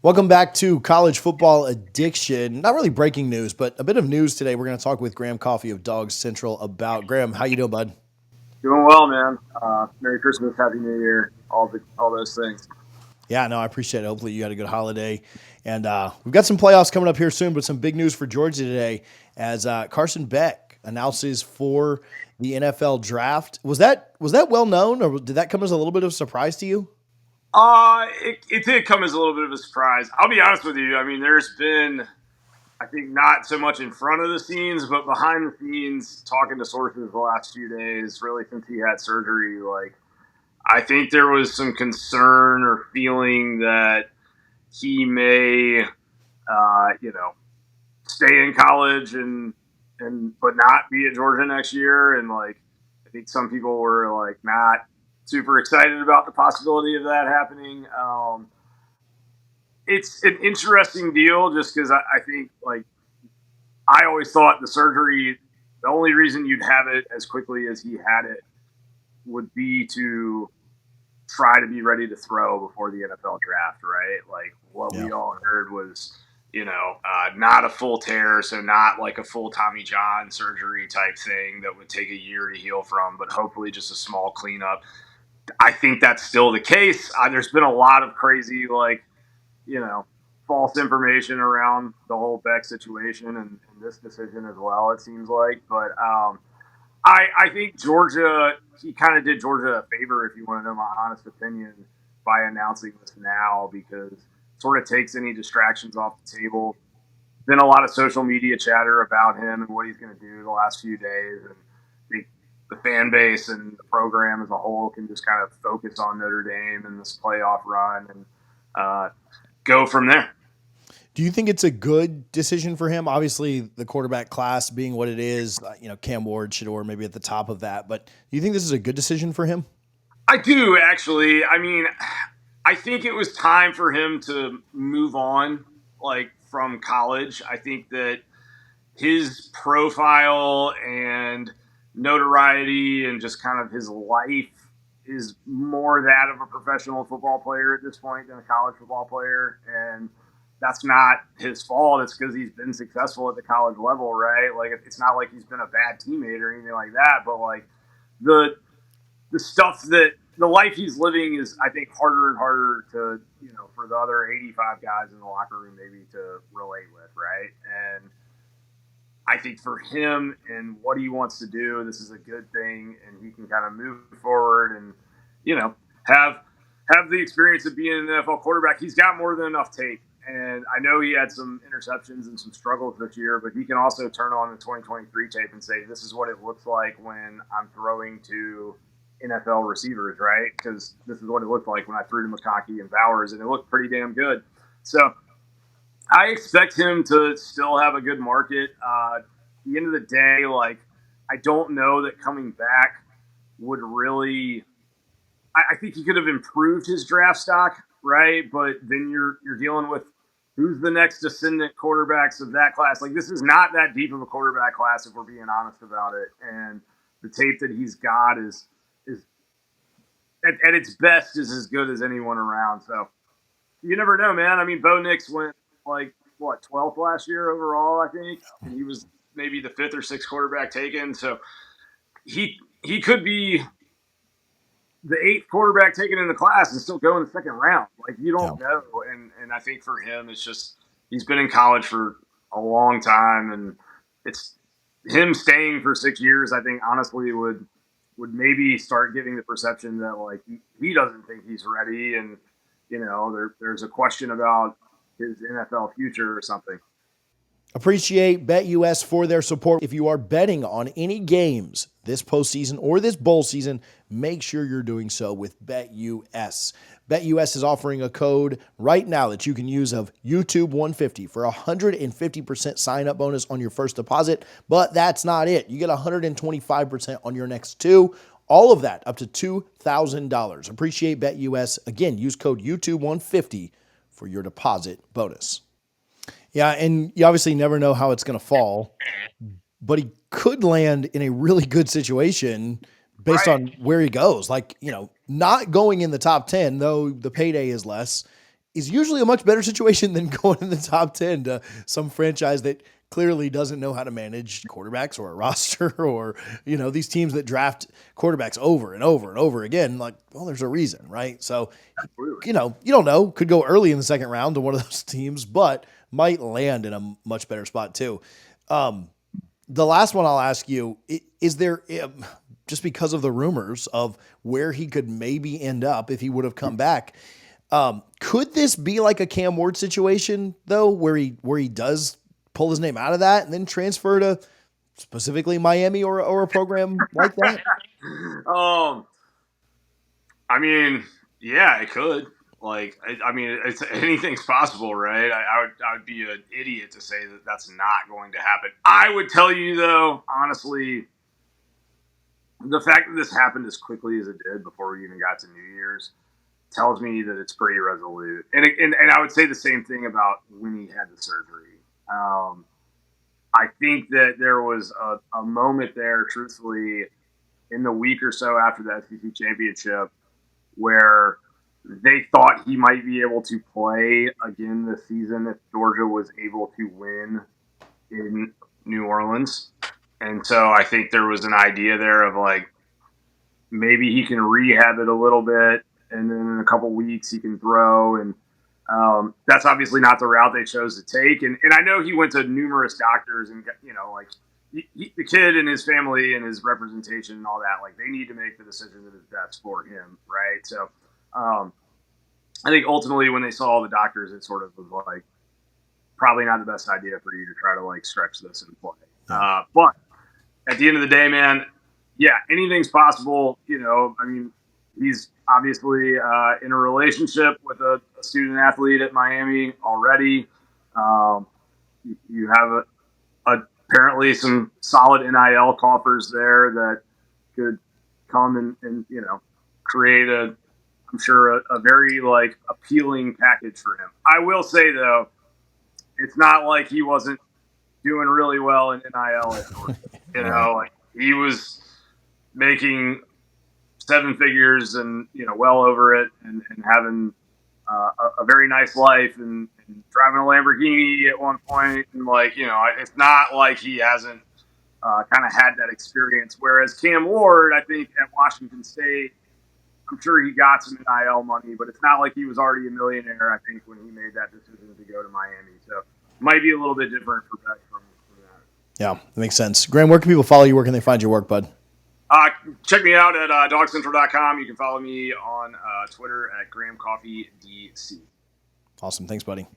Welcome back to College Football Addiction. Not really breaking news, but a bit of news today. We're going to talk with Graham Coffey of Dogs Central about. Graham, how you doing, bud? Doing well, man. Merry Christmas, Happy New Year, all those things. Yeah, no, I appreciate it. Hopefully you had a good holiday. And we've got some playoffs coming up here soon, but some big news for Georgia today as Carson Beck announces for the NFL draft. Was that well known, or did that come as a little bit of a surprise to you? It did come as a little bit of a surprise. I'll be honest with you. I mean, there's been, I think, not so much in front of the scenes, but behind the scenes, talking to sources the last few days, really since he had surgery. Like, I think there was some concern or feeling that he may, stay in college and but not be at Georgia next year. And like, I think some people were like not super excited about the possibility of that happening. It's an interesting deal just because I think like I always thought the surgery, the only reason you'd have it as quickly as he had it would be to try to be ready to throw before the NFL draft, right? Like what Yeah. we all heard was, not a full tear, so not like a full Tommy John surgery type thing that would take a year to heal from, but hopefully just a small cleanup. I think that's still the case. There's been a lot of crazy, like, you know, false information around the whole Beck situation and this decision as well, it seems like. But I think Georgia, he kind of did Georgia a favor, if you want to know my honest opinion, by announcing this now because it sort of takes any distractions off the table. Been a lot of social media chatter about him and what he's going to do the last few days. And the fan base and the program as a whole can just kind of focus on Notre Dame and this playoff run and go from there. Do you think it's a good decision for him? Obviously, the quarterback class being what it is, Cam Ward, Shador maybe at the top of that. But do you think this is a good decision for him? I do actually. I mean, I think it was time for him to move on, like from college. I think that his profile and notoriety and just kind of his life is more that of a professional football player at this point than a college football player. And that's not his fault. It's because he's been successful at the college level, right? Like it's not like he's been a bad teammate or anything like that. But like the stuff that the life he's living is, I think, harder and harder to for the other 85 guys in the locker room maybe to relate with, right? And I think for him and what he wants to do, this is a good thing, and he can kind of move forward and have the experience of being an NFL quarterback. He's got more than enough tape, and I know he had some interceptions and some struggles this year, but he can also turn on the 2023 tape and say, "This is what it looks like when I'm throwing to NFL receivers," right? Because this is what it looked like when I threw to McConkey and Bowers, and it looked pretty damn good. So I expect him to still have a good market. At the end of the day, like I don't know that coming back would really. I think he could have improved his draft stock, right? But then you're dealing with who's the next descendant quarterbacks of that class. Like this is not that deep of a quarterback class if we're being honest about it. And the tape that he's got is at its best is as good as anyone around. So you never know, man. I mean, Bo Nix went like what 12th last year overall, I think, and he was maybe the fifth or sixth quarterback taken. So he could be the eighth quarterback taken in the class and still go in the second round. Like you Yeah. don't know, and I think for him, it's just he's been in college for a long time, and it's him staying for 6 years. I think honestly would maybe start giving the perception that like he doesn't think he's ready, and there's a question about his NFL future or something. Appreciate BetUS for their support. If you are betting on any games this postseason or this bowl season, make sure you're doing so with BetUS. BetUS is offering a code right now that you can use of YouTube150 for a 150% sign-up bonus on your first deposit, but that's not it. You get 125% on your next two. All of that up to $2,000. Appreciate BetUS. Again, use code YouTube150 for your deposit bonus. Yeah, and you obviously never know how it's going to fall, but he could land in a really good situation based Right. on where he goes. Like, not going in the top 10, though the payday is less, is usually a much better situation than going in the top 10 to some franchise that clearly doesn't know how to manage quarterbacks or a roster or, these teams that draft quarterbacks over and over and over again. Like, well, there's a reason, right? So, Absolutely. you don't know. Could go early in the second round to one of those teams, but might land in a much better spot too. The last one I'll ask you, is there, just because of the rumors of where he could maybe end up if he would have come back, could this be like a Cam Ward situation though, where he does pull his name out of that and then transfer to specifically Miami or a program like that? I mean, yeah, it could. Like, I mean, anything's possible, right? I would be an idiot to say that that's not going to happen. I would tell you, though, honestly, the fact that this happened as quickly as it did before we even got to New Year's tells me that it's pretty resolute. And I would say the same thing about when he had the surgery. I think that there was a moment there, truthfully, in the week or so after the SEC championship, where they thought he might be able to play again this season if Georgia was able to win in New Orleans. And so I think there was an idea there of like, maybe he can rehab it a little bit, and then in a couple weeks he can throw. And that's obviously not the route they chose to take. And I know he went to numerous doctors, and the kid and his family and his representation and all that, like, they need to make the decision that is best for him, right? So I think ultimately when they saw all the doctors, it sort of was like, probably not the best idea for you to try to like stretch this and play. But at the end of the day, man, yeah, anything's possible. I mean, he's obviously in a relationship with a student athlete at Miami already. You have apparently some solid NIL coffers there that could come and create I'm sure a very like appealing package for him. I will say though, it's not like he wasn't doing really well in NIL at Georgia. Like, he was making seven figures and well over it, and having a very nice life, and driving a Lamborghini at one point, and it's not like he hasn't kind of had that experience. Whereas Cam Ward, I think at Washington State, I'm sure he got some NIL money, but it's not like he was already a millionaire, I think, when he made that decision to go to Miami. So it might be a little bit different for Beck from that. Yeah, that makes sense. Graham, where can people follow you? Where can they find your work, bud? Check me out at dogcentral.com. You can follow me on Twitter at Graham Coffey DC. Awesome. Thanks, buddy.